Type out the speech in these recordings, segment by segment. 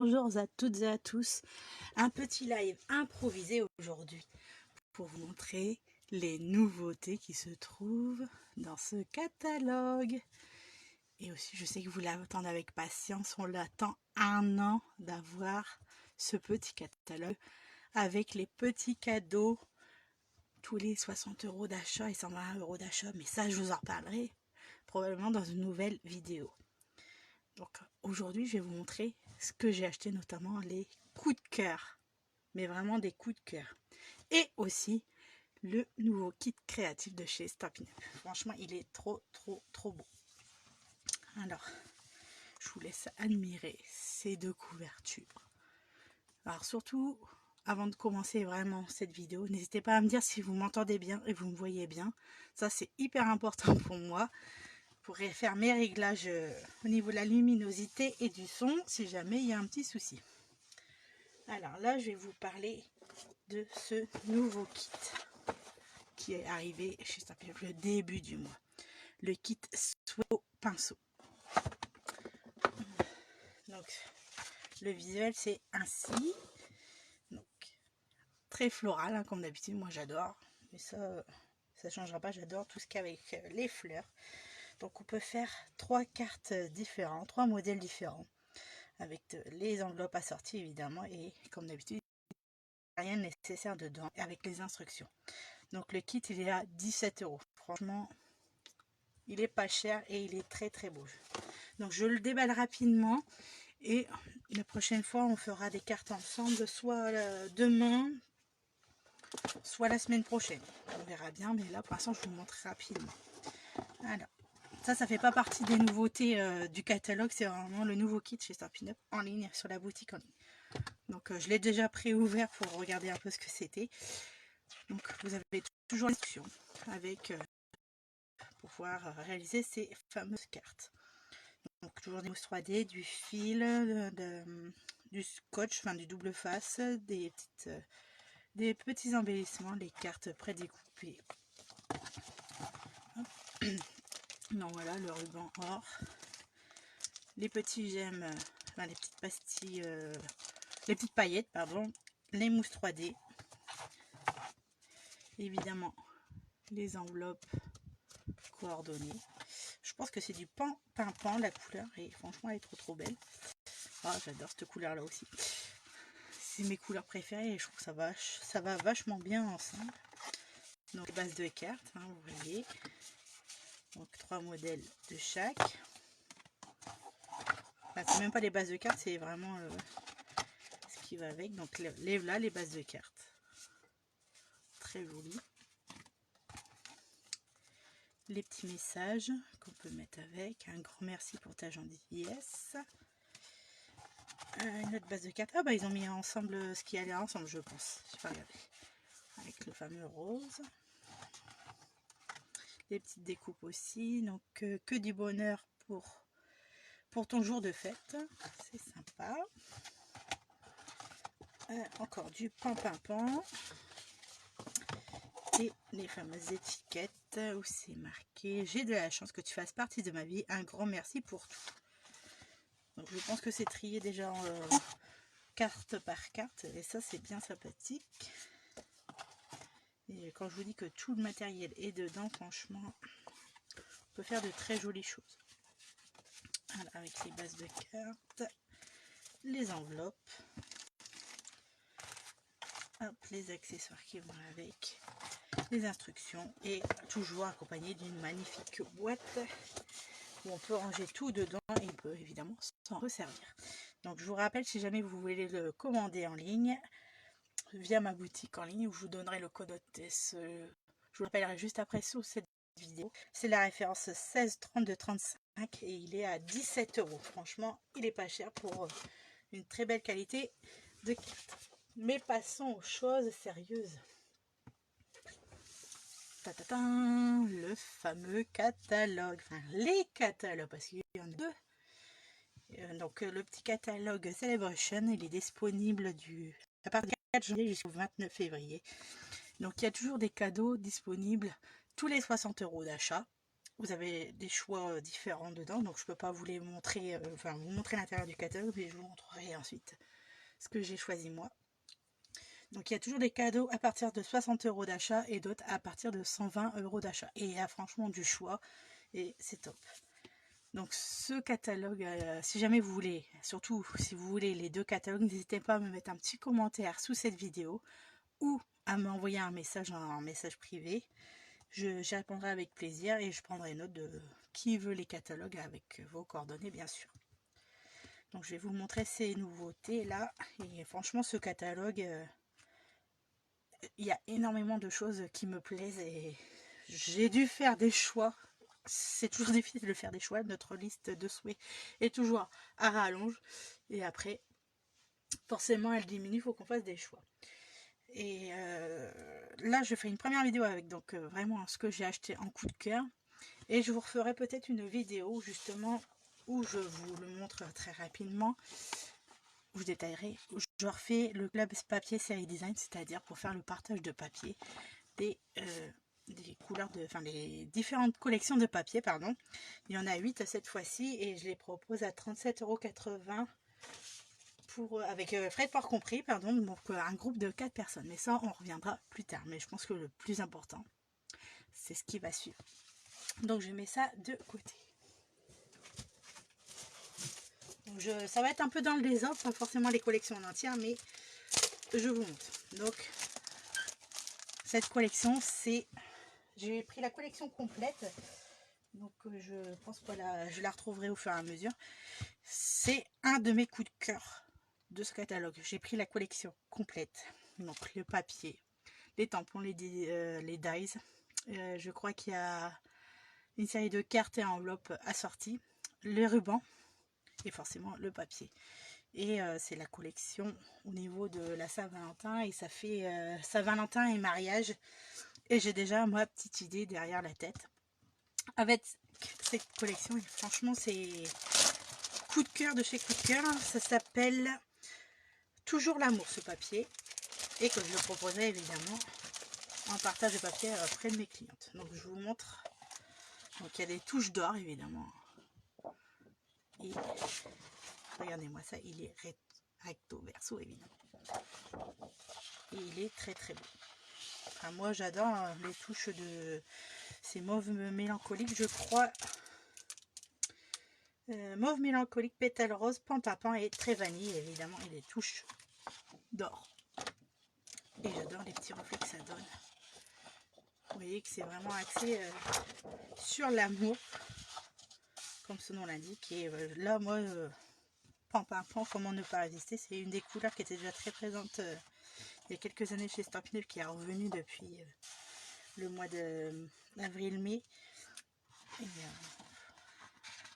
Bonjour à toutes et à tous, un petit live improvisé aujourd'hui pour vous montrer les nouveautés qui se trouvent dans ce catalogue. Et aussi, je sais que vous l'attendez avec patience, on l'attend 1 an d'avoir ce petit catalogue avec les petits cadeaux, tous les 60 € d'achat et 120 € d'achat, mais ça je vous en reparlerai probablement dans une nouvelle vidéo. Donc aujourd'hui je vais vous montrer ce que j'ai acheté, notamment les coups de cœur, mais vraiment des coups de cœur, et aussi le nouveau kit créatif de chez Stampin' Up. Franchement il est trop beau. Alors je vous laisse admirer ces deux couvertures. Alors surtout, avant de commencer vraiment cette vidéo, n'hésitez pas à me dire si vous m'entendez bien et vous me voyez bien. Ça c'est hyper important pour moi, pour faire mes réglages au niveau de la luminosité et du son si jamais il y a un petit souci. Alors là je vais vous parler de ce nouveau kit qui est arrivé chez Stampin' Up le début du mois, le kit Sweat pinceau. Donc le visuel c'est ainsi, donc très floral hein, comme d'habitude, moi j'adore, mais ça changera pas, j'adore tout ce qui est avec les fleurs. Donc on peut faire 3 cartes différentes, 3 modèles différents, avec les enveloppes assorties évidemment, et comme d'habitude rien de nécessaire dedans, avec les instructions. Donc le kit il est à 17 €. Franchement il est pas cher et il est très beau. Donc je le déballe rapidement et la prochaine fois on fera des cartes ensemble, soit demain soit la semaine prochaine, on verra bien, mais là pour l'instant je vous montre rapidement. Alors ça fait pas partie des nouveautés du catalogue, c'est vraiment le nouveau kit chez Stampin' Up en ligne, sur la boutique en ligne. Donc je l'ai déjà pré-ouvert pour regarder un peu ce que c'était. Donc vous avez toujours l'instruction avec pour pouvoir réaliser ces fameuses cartes. Donc toujours des mousses 3D, du fil, du scotch, enfin du double face, des petits embellissements, les cartes prédécoupées. Donc voilà le ruban or, les petits gemmes, enfin les petites pastilles, les petites paillettes, pardon, les mousses 3D, évidemment les enveloppes coordonnées. Je pense que c'est du pimpant la couleur, et franchement elle est trop belle. Ah, j'adore cette couleur là aussi, c'est mes couleurs préférées et je trouve que ça va vachement bien ensemble. Donc base de cartes hein, vous voyez, donc 3 modèles de chaque. Enfin, c'est même pas les bases de cartes, c'est vraiment ce qui va avec. Donc là les bases de cartes, très jolies. Les petits messages qu'on peut mettre avec, un grand merci pour ta gentillesse. Une autre base de cartes, ah bah ils ont mis ensemble ce qui allait ensemble je pense, je vais pas regarder, avec le fameux rose. Les petites découpes aussi, donc que du bonheur pour ton jour de fête, c'est sympa. Encore du pan et les fameuses étiquettes où c'est marqué j'ai de la chance que tu fasses partie de ma vie, un grand merci pour tout. Donc je pense que c'est trié déjà en carte par carte et ça c'est bien sympathique. Et quand je vous dis que tout le matériel est dedans, franchement on peut faire de très jolies choses. Alors, avec les bases de cartes, les enveloppes, hop, les accessoires qui vont avec, les instructions, et toujours accompagné d'une magnifique boîte où on peut ranger tout dedans et on peut évidemment s'en resservir. Donc je vous rappelle, si jamais vous voulez le commander en ligne via ma boutique en ligne, où je vous donnerai le code hôtesse, je vous rappellerai juste après sous cette vidéo, c'est la référence 16 32 35 et il est à 17 €. Franchement il est pas cher pour une très belle qualité de carte. Mais passons aux choses sérieuses. Le fameux catalogue, enfin les catalogues, parce qu'il y en a deux. Donc le petit catalogue Celebration, il est disponible à partir du 4 janvier jusqu'au 29 février. Donc il y a toujours des cadeaux disponibles tous les 60 € d'achat. vous avez des choix différents dedans, donc je peux pas vous les montrer, enfin vous montrer l'intérieur du catalogue, mais je vous montrerai ensuite ce que j'ai choisi moi. Donc il y a toujours des cadeaux à partir de 60 € d'achat et d'autres à partir de 120 € d'achat. Et il y a franchement du choix et c'est top. Donc ce catalogue, si jamais vous voulez, surtout si vous voulez les deux catalogues, n'hésitez pas à me mettre un petit commentaire sous cette vidéo ou à m'envoyer un message en message privé. J'y répondrai avec plaisir et je prendrai note de qui veut les catalogues avec vos coordonnées bien sûr. Donc je vais vous montrer ces nouveautés là et franchement ce catalogue, il y a énormément de choses qui me plaisent et j'ai dû faire des choix. C'est toujours difficile de faire des choix, notre liste de souhaits est toujours à rallonge et après forcément elle diminue, il faut qu'on fasse des choix. Et là je fais une première vidéo avec donc vraiment ce que j'ai acheté en coup de cœur et je vous referai peut-être une vidéo justement où je vous le montre très rapidement, où je détaillerai, où je refais le club papier série design, c'est-à-dire pour faire le partage de papier des couleurs de, enfin les différentes collections de papier, pardon. Il y en a 8 cette fois-ci et je les propose à 37,80 € pour, avec frais de port compris, pardon, donc un groupe de 4 personnes. Mais ça, on reviendra plus tard. Mais je pense que le plus important, c'est ce qui va suivre. Donc je mets ça de côté. Donc ça va être un peu dans le désordre, pas forcément les collections en entière, mais je vous montre. Donc cette collection, c'est, j'ai pris la collection complète. Donc je pense que je la retrouverai au fur et à mesure. C'est un de mes coups de cœur de ce catalogue. J'ai pris la collection complète. Donc le papier, les tampons, les dies. Je crois qu'il y a une série de cartes et enveloppes assorties. Les rubans et forcément le papier. Et c'est la collection au niveau de la Saint-Valentin. Et ça fait Saint-Valentin et mariage. Et j'ai déjà ma petite idée derrière la tête. Avec cette collection, et franchement c'est coup de cœur de chez coup de cœur. Ça s'appelle Toujours l'amour ce papier et que je le proposerai évidemment en partage de papier auprès de mes clientes. Donc je vous montre. Donc il y a des touches d'or évidemment et regardez-moi ça, il est recto verso évidemment et il est très très beau. Enfin, moi j'adore les touches de ces mauve mélancolique, je crois. Mauve mélancolique, pétale rose, pan à pan et très vanille évidemment, et des touches d'or. Et j'adore les petits reflets que ça donne. Vous voyez que c'est vraiment axé sur l'amour, comme son nom l'indique. Et là, moi, pan, comment ne pas résister. C'est une des couleurs qui était déjà très présente il y a quelques années chez Stampin' Up, qui est revenue depuis le mois d'avril-mai.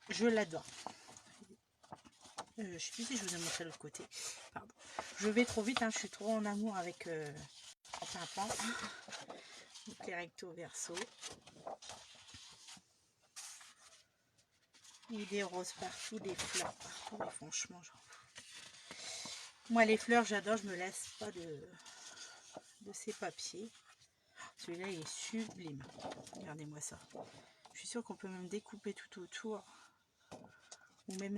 Je l'adore. Je ne sais plus si je vous ai montré l'autre côté. Pardon. Je vais trop vite, hein, je suis trop en amour avec pan. Donc les recto verso. Et des roses partout, des fleurs partout. Et franchement, genre, moi les fleurs j'adore, je me lasse pas de ces papiers. Celui-là il est sublime. Regardez-moi ça. Je suis sûre qu'on peut même découper tout autour. Ou même,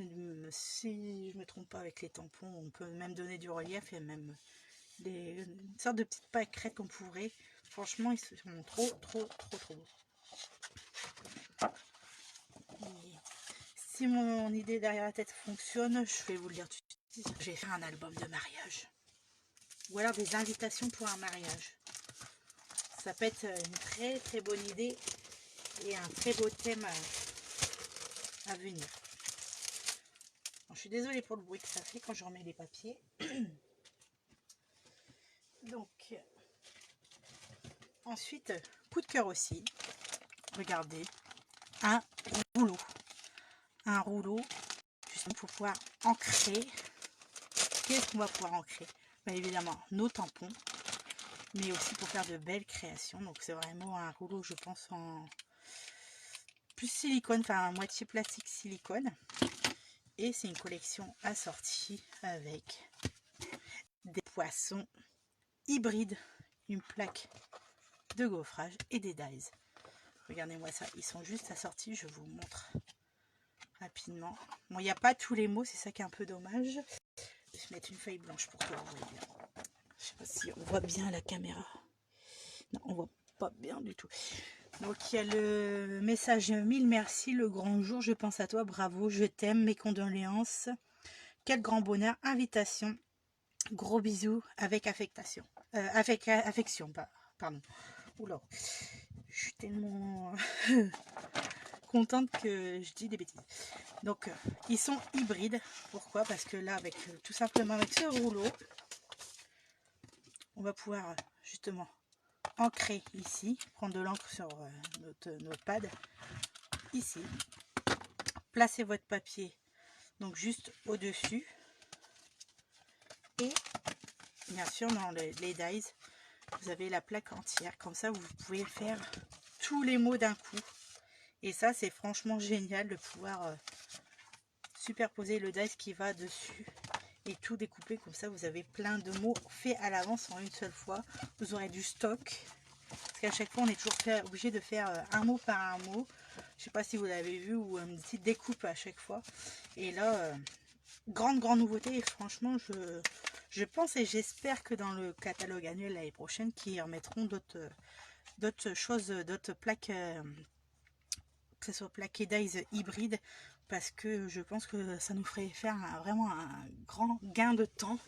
si je me trompe pas avec les tampons, on peut même donner du relief et même une sorte de petite pâquerette qu'on pourrait. Franchement, ils sont trop beaux. Et si mon idée derrière la tête fonctionne, je vais vous le dire tout de suite, je vais faire un album de mariage. Ou alors des invitations pour un mariage. Ça peut être une très très bonne idée et un très beau thème à venir. Bon, je suis désolée pour le bruit que ça fait quand je remets les papiers. Donc, ensuite, coup de cœur aussi. Regardez, un rouleau. Un rouleau, justement pour pouvoir ancrer. Qu'est-ce qu'on va pouvoir ancrer? Bien évidemment, nos tampons, mais aussi pour faire de belles créations. Donc c'est vraiment un rouleau, je pense, en plus silicone, enfin moitié plastique silicone. Et c'est une collection assortie avec des poissons hybrides, une plaque de gaufrage et des dies. Regardez-moi ça, ils sont juste assortis, je vous montre rapidement. Bon, il n'y a pas tous les mots, c'est ça qui est un peu dommage. Je vais mettre une feuille blanche pour que vous voyez bien. Je sais pas si on voit bien la caméra. Non, on voit pas bien du tout. Donc il y a le message 1000 merci, le grand jour, je pense à toi, bravo, je t'aime, mes condoléances, quel grand bonheur, invitation, gros bisous, avec affectation, affection, pardon. Oula, je suis tellement contente que je dis des bêtises. Donc ils sont hybrides, pourquoi? Parce que là, avec tout simplement avec ce rouleau, on va pouvoir justement ancrer ici, prendre de l'encre sur notre pad, ici, placer votre papier donc juste au-dessus, et bien sûr dans les dies, vous avez la plaque entière, comme ça vous pouvez faire tous les mots d'un coup, et ça c'est franchement génial de pouvoir superposer le dice qui va dessus et tout découper, comme ça vous avez plein de mots faits à l'avance en une seule fois, vous aurez du stock. Parce qu'à chaque fois, on est toujours obligé de faire un mot par un mot. Je sais pas si vous l'avez vu, ou une petite découpe à chaque fois. Et là, grande nouveauté. Et franchement, je pense et j'espère que dans le catalogue annuel l'année prochaine, qu'ils remettront d'autres choses, d'autres plaques, que ce soit plaqué dies hybride. Parce que je pense que ça nous ferait faire vraiment un grand gain de temps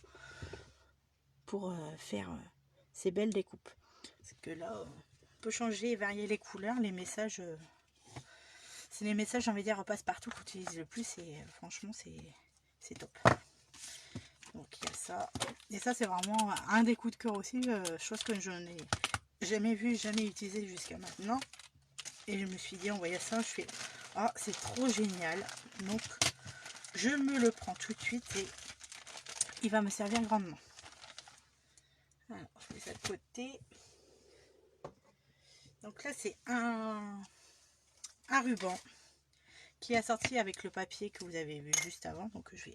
pour faire ces belles découpes. Parce que là... peut changer et varier les couleurs, les messages, c'est les messages, j'ai envie de dire, repasse partout qu'on utilise le plus, et franchement c'est top. Donc il y a ça, et ça c'est vraiment un des coups de cœur aussi, chose que je n'ai jamais vu, jamais utilisé jusqu'à maintenant, et je me suis dit en voyant ça, je fais ah c'est trop génial, donc je me le prends tout de suite et il va me servir grandement. Alors je mets ça de côté. Donc là c'est un ruban qui est assorti avec le papier que vous avez vu juste avant. Donc je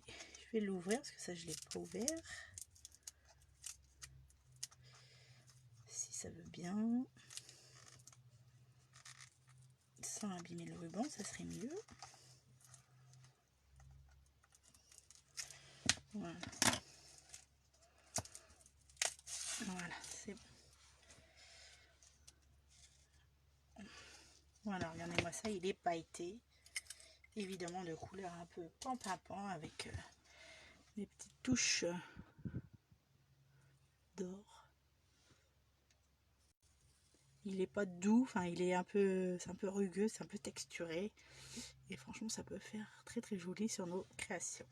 vais l'ouvrir parce que ça je l'ai pas ouvert. Si ça veut bien. Sans abîmer le ruban, ça serait mieux. Voilà. Voilà, c'est bon. Voilà, regardez-moi ça, il est pailleté. Évidemment de couleur un peu pan avec des petites touches d'or. Il est pas doux, enfin il est c'est un peu rugueux, c'est un peu texturé. Et franchement ça peut faire très joli sur nos créations.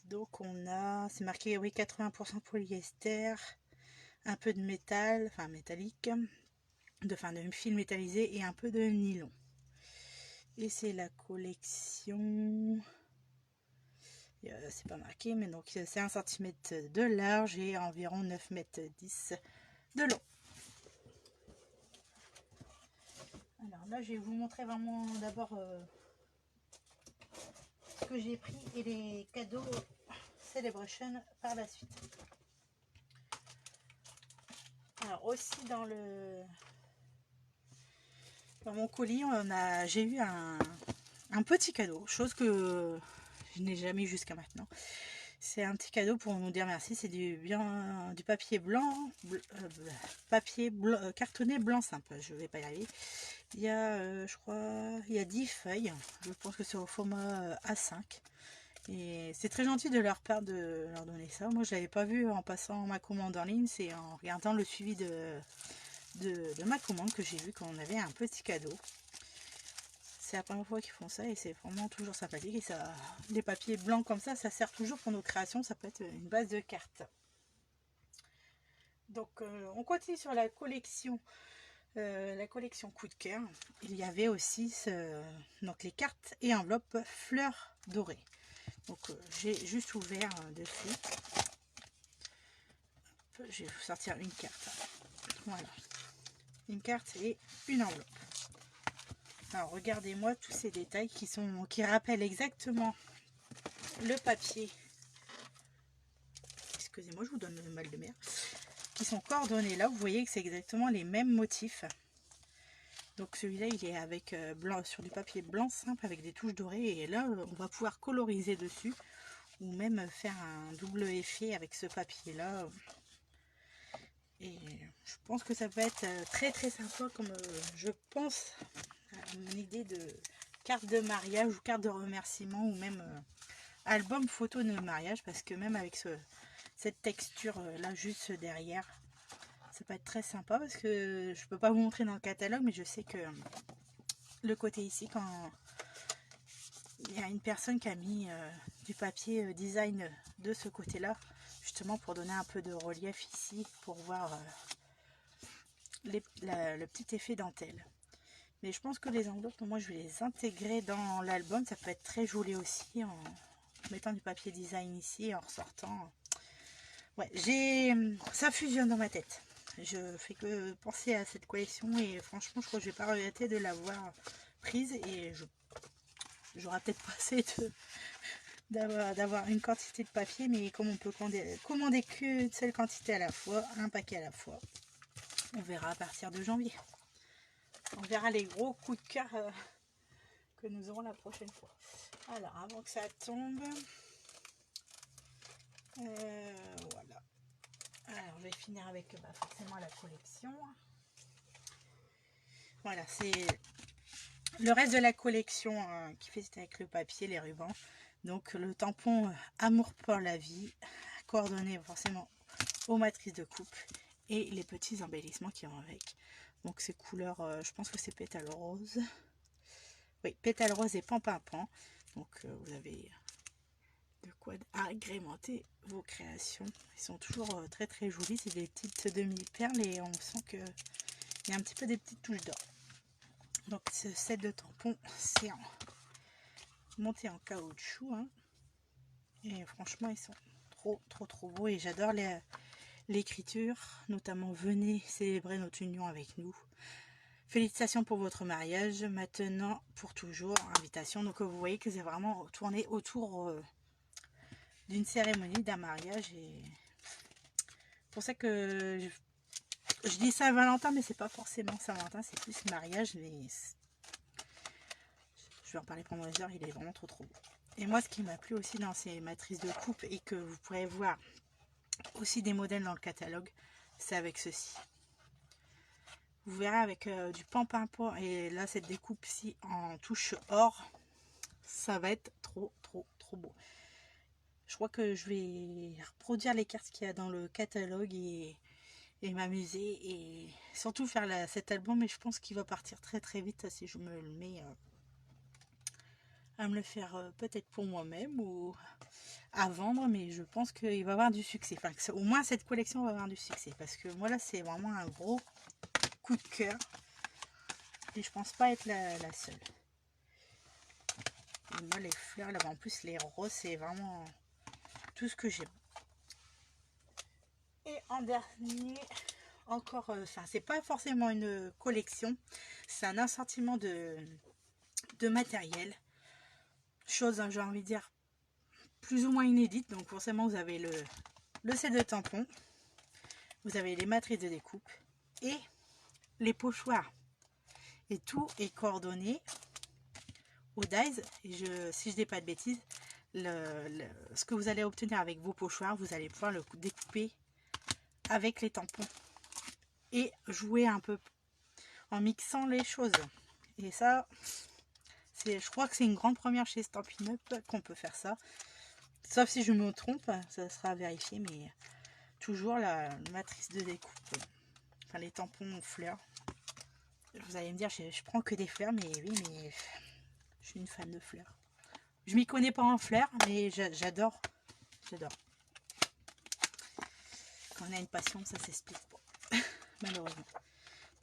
Donc on a, c'est marqué oui 80% polyester, un peu de métal, enfin métallique, de fil métallisé et un peu de nylon. Et c'est la collection, c'est pas marqué, mais donc c'est 1 cm de large et environ 9,10 m de long. Alors là, je vais vous montrer vraiment d'abord ce que j'ai pris et les cadeaux Celebration par la suite. Alors aussi dans mon colis, j'ai eu un petit cadeau, chose que je n'ai jamais eu jusqu'à maintenant. C'est un petit cadeau pour nous dire merci. C'est du papier blanc, cartonné blanc simple. Je vais pas y arriver. Il y a, je crois, il y a 10 feuilles. Je pense que c'est au format A5. Et c'est très gentil de leur part de leur donner ça. Moi, je l'avais pas vu en passant ma commande en ligne. C'est en regardant le suivi de ma commande que j'ai vu qu'on avait un petit cadeau. C'est la première fois qu'ils font ça et c'est vraiment toujours sympathique. Et ça, les papiers blancs comme ça sert toujours pour nos créations. Ça peut être une base de cartes. Donc, on continue sur la collection coup de cœur. Il y avait aussi donc les cartes et enveloppes fleurs dorées. Donc, j'ai juste ouvert dessus. Je vais vous sortir une carte. Voilà, une carte et une enveloppe. Alors regardez-moi tous ces détails qui rappellent exactement le papier. Excusez-moi, je vous donne le mal de mer. Qui sont coordonnés là. Vous voyez que c'est exactement les mêmes motifs. Donc celui-là, il est avec blanc, sur du papier blanc simple avec des touches dorées. Et là, on va pouvoir coloriser dessus ou même faire un double effet avec ce papier-là. Et je pense que ça peut être très sympa comme je pense à mon idée de carte de mariage ou carte de remerciement ou même album photo de mariage, parce que même avec cette texture là juste derrière, ça peut être très sympa parce que je peux pas vous montrer dans le catalogue, mais je sais que le côté ici, quand il y a une personne qui a mis du papier design de ce côté là, justement pour donner un peu de relief ici, pour voir le petit effet dentelle. Mais je pense que les enveloppes, moi je vais les intégrer dans l'album, ça peut être très joli aussi en mettant du papier design ici et en ressortant. Ouais, ça fusionne dans ma tête. Je fais que penser à cette collection et franchement je crois que je vais pas regretter de l'avoir prise, et j'aurai peut-être pas assez d'avoir une quantité de papier, mais comme on peut commander qu'une seule quantité à la fois, un paquet à la fois, on verra à partir de janvier. On verra les gros coups de cœur que nous aurons la prochaine fois. Alors, avant que ça tombe, voilà. Alors, je vais finir avec forcément la collection. Voilà, c'est le reste de la collection qui fait avec le papier, les rubans. Donc, le tampon Amour pour la vie, coordonné forcément aux matrices de coupe et les petits embellissements qui vont avec. Donc, ces couleurs, je pense que c'est pétale rose. Oui, pétale rose et pan-pan-pan. Donc, vous avez de quoi agrémenter vos créations. Ils sont toujours très jolis. C'est des petites demi-perles et on sent qu'il y a un petit peu des petites touches d'or. Donc, ce set de tampons, c'est monté en caoutchouc. Hein. Et franchement, ils sont trop beaux. Et j'adore l'écriture, notamment venez célébrer notre union avec nous. Félicitations pour votre mariage, maintenant pour toujours, invitation. Donc vous voyez que c'est vraiment tourné autour d'une cérémonie, d'un mariage. Et pour ça que je dis Saint-Valentin, mais c'est pas forcément Saint-Valentin, c'est plus mariage. Mais je vais en parler pendant les heures, il est vraiment trop beau. Et moi, ce qui m'a plu aussi dans ces matrices de coupe, et que vous pourrez voir aussi des modèles dans le catalogue, c'est avec ceci. Vous verrez avec du pan-pan-pan, et là cette découpe-ci en touche or, ça va être trop beau. Je crois que je vais reproduire les cartes qu'il y a dans le catalogue et m'amuser, et surtout faire cet album, mais je pense qu'il va partir très vite si je me le mets à me le faire peut-être pour moi-même ou à vendre, mais je pense qu'il va avoir du succès. Enfin, au moins cette collection va avoir du succès, parce que moi là c'est vraiment un gros coup de cœur. Et je pense pas être la seule. Et moi, les fleurs, là, en plus, les roses, c'est vraiment tout ce que j'aime. Et en dernier, encore, enfin, c'est pas forcément une collection, c'est un assortiment de matériel. Chose, hein, j'ai envie de dire, plus ou moins inédite. Donc, forcément, vous avez le set de tampons, vous avez les matrices de découpe et les pochoirs. Et tout est coordonné au dies. Et si je dis pas de bêtises, ce que vous allez obtenir avec vos pochoirs, vous allez pouvoir le découper avec les tampons et jouer un peu en mixant les choses. Et ça, je crois que c'est une grande première chez Stampin' Up qu'on peut faire ça. Sauf si je me trompe, ça sera vérifié, mais toujours la matrice de découpe, enfin les tampons fleurs. Vous allez me dire, je prends que des fleurs, mais oui, mais je suis une fan de fleurs. Je m'y connais pas en fleurs, mais j'adore. Quand on a une passion, ça s'explique pas, malheureusement.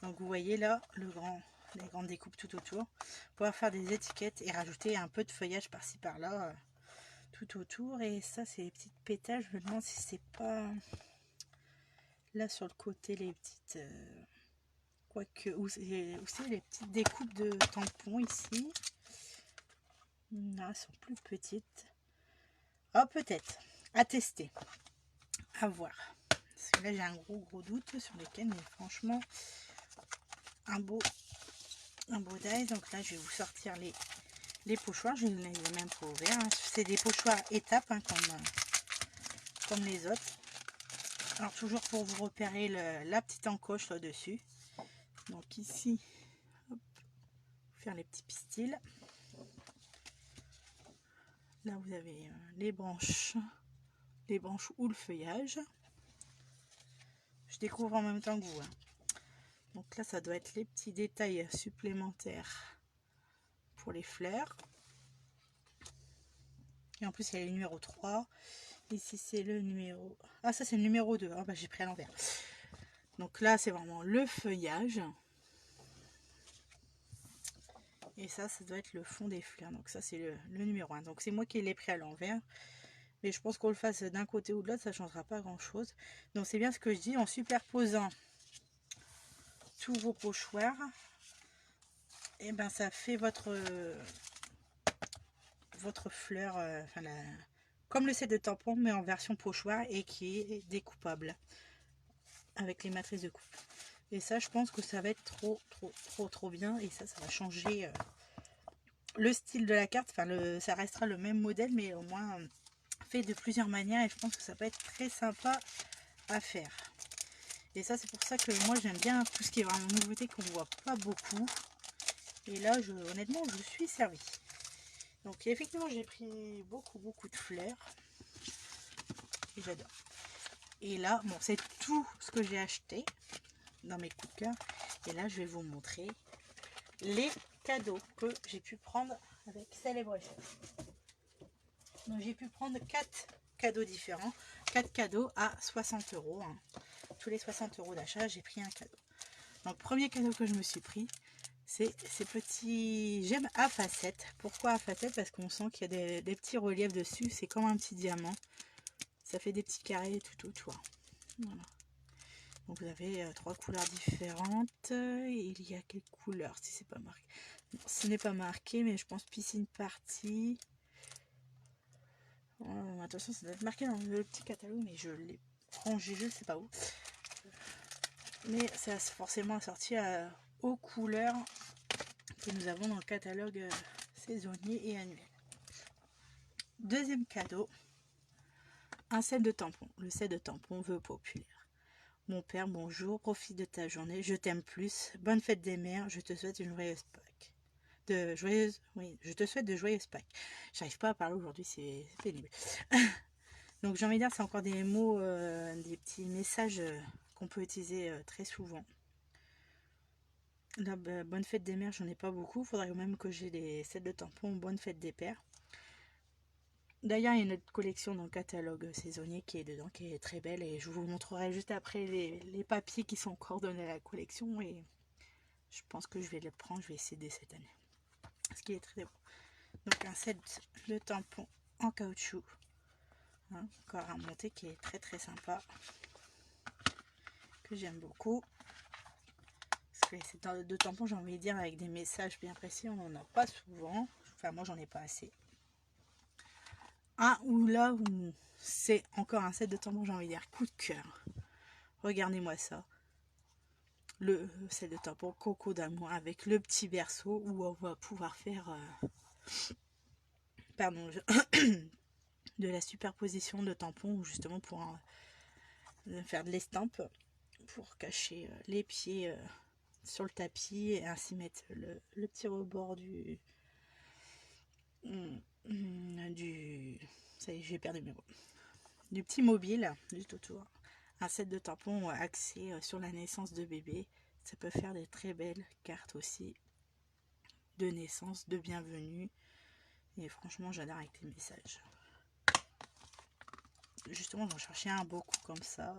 Donc vous voyez là, les grandes découpes tout autour. Pouvoir faire des étiquettes et rajouter un peu de feuillage par-ci par-là, tout autour. Et ça, c'est les petites pétales. Je me demande si c'est pas là sur le côté les petites... quoique, où c'est les petites découpes de tampons ici. Non, elles sont plus petites. Oh, peut-être. À tester. À voir. Parce que là, j'ai un gros doute sur lesquels, mais franchement, un beau un baudaille. Donc là, je vais vous sortir les pochoirs. Je ne les ai même pas ouverts. Hein. C'est des pochoirs étapes, hein, comme les autres. Alors, toujours pour vous repérer la petite encoche là-dessus. Donc ici, hop, faire les petits pistils. Là, vous avez les branches ou le feuillage. Je découvre en même temps que vous. Hein. Donc là, ça doit être les petits détails supplémentaires pour les fleurs. Et en plus, il y a le numéro 3. Ici, c'est le numéro... Ah, ça, c'est le numéro 2. Ah, bah, j'ai pris à l'envers. Donc là, c'est vraiment le feuillage. Et ça doit être le fond des fleurs. Donc ça, c'est le numéro 1. Donc c'est moi qui l'ai pris à l'envers. Mais je pense qu'on le fasse d'un côté ou de l'autre, ça ne changera pas grand-chose. Donc c'est bien ce que je dis, en superposant tous vos pochoirs, et ben ça fait votre fleur, comme le set de tampons, mais en version pochoir et qui est découpable avec les matrices de coupe. Et ça, je pense que ça va être trop bien. Et ça va changer le style de la carte. Enfin, ça restera le même modèle, mais au moins fait de plusieurs manières. Et je pense que ça peut être très sympa à faire. Et ça, c'est pour ça que moi, j'aime bien tout ce qui est vraiment nouveauté qu'on voit pas beaucoup. Et là, honnêtement, je suis servie. Donc, effectivement, j'ai pris beaucoup de fleurs. Et j'adore. Et là, bon, c'est tout ce que j'ai acheté dans mes coups de cœur. Et là, je vais vous montrer les cadeaux que j'ai pu prendre avec Celebration. Donc, j'ai pu prendre 4 cadeaux différents. 4 cadeaux à 60 €. Hein. Tous les 60 € d'achat, j'ai pris un cadeau. Donc, premier cadeau que je me suis pris, c'est ces petits gemmes à facettes. Pourquoi à facettes? Parce qu'on sent qu'il y a des petits reliefs dessus. C'est comme un petit diamant. Ça fait des petits carrés tout autour. Voilà. Donc vous avez 3 couleurs différentes. Il y a quelle couleur si c'est pas marqué? Non, ce n'est pas marqué, mais je pense piscine partie. Oh, attention, ça doit être marqué dans le petit catalogue, mais je l'ai rangé, je ne sais pas où. Mais ça a forcément assorti aux couleurs que nous avons dans le catalogue saisonnier et annuel. Deuxième cadeau, un set de tampons. Le set de tampons veut populaire. Mon père, bonjour, profite de ta journée, je t'aime plus, bonne fête des mères, je te souhaite une joyeuse Pâques. Je te souhaite de joyeuses Pâques. J'arrive pas à parler aujourd'hui, c'est pénible. Donc j'ai envie de dire, c'est encore des mots, des petits messages qu'on peut utiliser très souvent. Là, bonne fête des mères, j'en ai pas beaucoup, faudrait même que j'ai des sets de tampons, bonne fête des pères. D'ailleurs, il y a une autre collection dans le catalogue saisonnier qui est dedans, qui est très belle. Et je vous montrerai juste après les papiers qui sont coordonnés à la collection. Et je pense que je vais les prendre, je vais essayer dès cette année. Ce qui est très beau. Donc un set de tampons en caoutchouc. Hein, encore à monter qui est très sympa. Que j'aime beaucoup. Parce que les sets de tampons, j'ai envie de dire, avec des messages bien précis, on n'en a pas souvent. Enfin, moi, j'en ai pas assez. Ou là où c'est encore un set de tampons, j'ai envie de dire coup de cœur. Regardez-moi ça. Le set de tampons Coco d'amour avec le petit berceau où on va pouvoir faire de la superposition de tampons justement pour faire de l'estampe pour cacher les pieds sur le tapis et ainsi mettre le petit rebord ça y est, j'ai perdu mes mots, du petit mobile juste autour. Un set de tampons axé sur la naissance de bébé. Ça peut faire des très belles cartes aussi de naissance, de bienvenue. Et franchement, j'adore avec les messages. Justement, j'en cherchais un beaucoup comme ça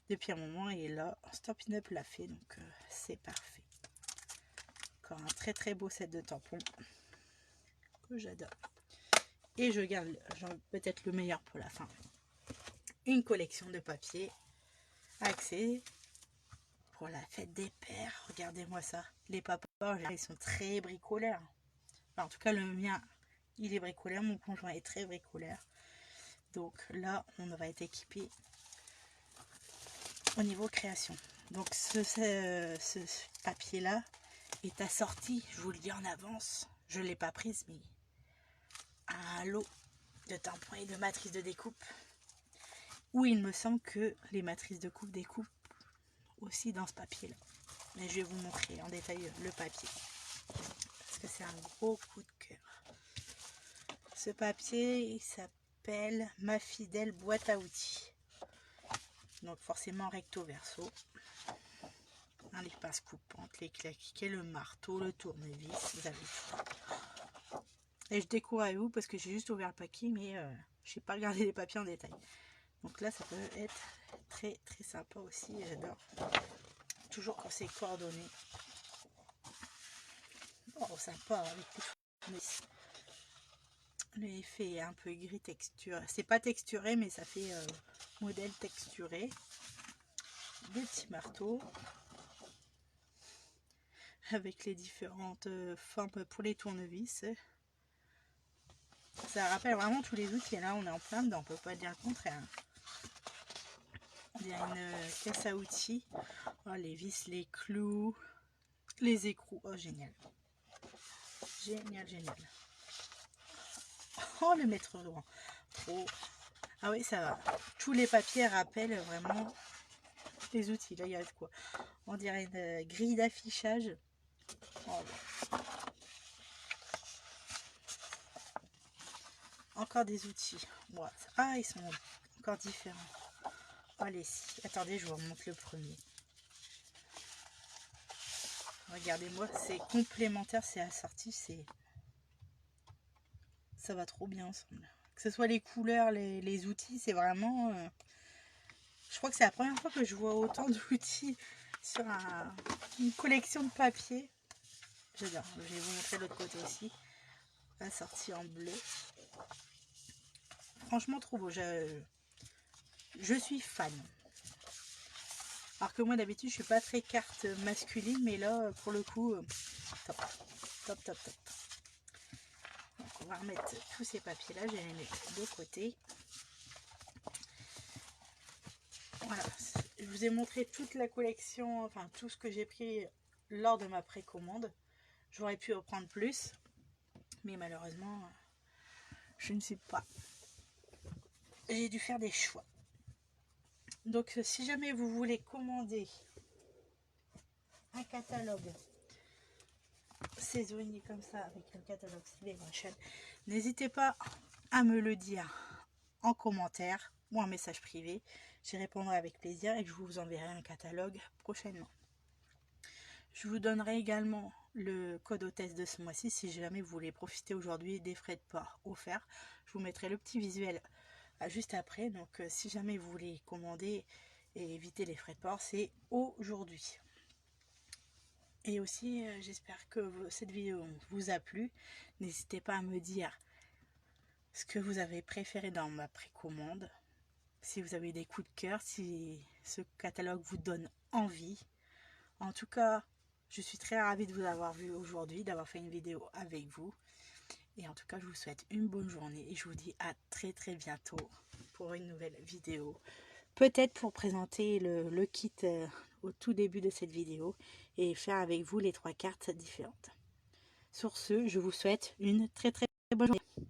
depuis un moment. Et là, Stampin' Up l'a fait. Donc, c'est parfait. Encore un très beau set de tampons que j'adore. Et je garde peut-être le meilleur pour la fin. Une collection de papier axée pour la fête des pères. Regardez-moi ça. Les papas, ils sont très bricoleurs. Enfin, en tout cas, le mien, il est bricoleur. Mon conjoint est très bricoleur. Donc là, on va être équipé au niveau création. Donc ce papier-là, est assorti, je vous le dis en avance, je ne l'ai pas prise, mais à un lot de tampons et de matrices de découpe, où il me semble que les matrices de coupe découpent aussi dans ce papier là. Mais je vais vous montrer en détail le papier, parce que c'est un gros coup de cœur. Ce papier, il s'appelle Ma Fidèle boîte à outils. Donc forcément recto verso. Les pinces coupantes, les claquiquets, le marteau, le tournevis, vous avez tout. Et je découvre avec vous parce que j'ai juste ouvert le paquet, mais je n'ai pas regardé les papiers en détail. Donc là, ça peut être très très sympa aussi, j'adore. Toujours quand c'est coordonné. Oh, sympa avec les tournevis. L'effet est un peu gris texture. C'est pas texturé, mais ça fait modèle texturé. Des petits marteaux. Avec les différentes formes pour les tournevis. Ça rappelle vraiment tous les outils. Là, on est en plein dedans, on peut pas dire le contraire. Il y a une caisse à outils. Oh, les vis, les clous, les écrous. Oh, génial. Génial, génial. Oh, le maître droit. Oh. Ah oui, ça va. Tous les papiers rappellent vraiment les outils. Là, il y a de quoi. On dirait une grille d'affichage. Oh, encore des outils. Wow. Ah, ils sont encore différents. Allez, si. Attendez, je vous remonte le premier. Regardez-moi, c'est complémentaire, c'est assorti, ça va trop bien ensemble. Que ce soit les couleurs, les outils, c'est vraiment... Je crois que c'est la première fois que je vois autant d'outils sur une collection de papier. J'adore. Je vais vous montrer l'autre côté aussi. Assorti en bleu. Franchement, trop beau. Je suis fan. Alors que moi, d'habitude, je suis pas très carte masculine, mais là, pour le coup, top. Top, top, top. Donc, on va remettre tous ces papiers-là. Je vais les mettre de côté. Voilà. Je vous ai montré toute la collection, enfin, tout ce que j'ai pris lors de ma précommande. J'aurais pu en prendre plus, mais malheureusement, je ne sais pas. J'ai dû faire des choix. Donc, si jamais vous voulez commander un catalogue saisonnier comme ça, avec le catalogue Celebration, n'hésitez pas à me le dire en commentaire ou en message privé. J'y répondrai avec plaisir et je vous enverrai un catalogue prochainement. Je vous donnerai également le code hôtesse de ce mois-ci si jamais vous voulez profiter aujourd'hui des frais de port offerts. Je vous mettrai le petit visuel juste après. Donc si jamais vous voulez commander et éviter les frais de port, c'est aujourd'hui. Et aussi, j'espère que cette vidéo vous a plu. N'hésitez pas à me dire ce que vous avez préféré dans ma précommande. Si vous avez des coups de cœur, si ce catalogue vous donne envie. En tout cas, je suis très ravie de vous avoir vu aujourd'hui, d'avoir fait une vidéo avec vous. Et en tout cas, je vous souhaite une bonne journée et je vous dis à très très bientôt pour une nouvelle vidéo. Peut-être pour présenter le kit au tout début de cette vidéo et faire avec vous les 3 cartes différentes. Sur ce, je vous souhaite une très très bonne journée.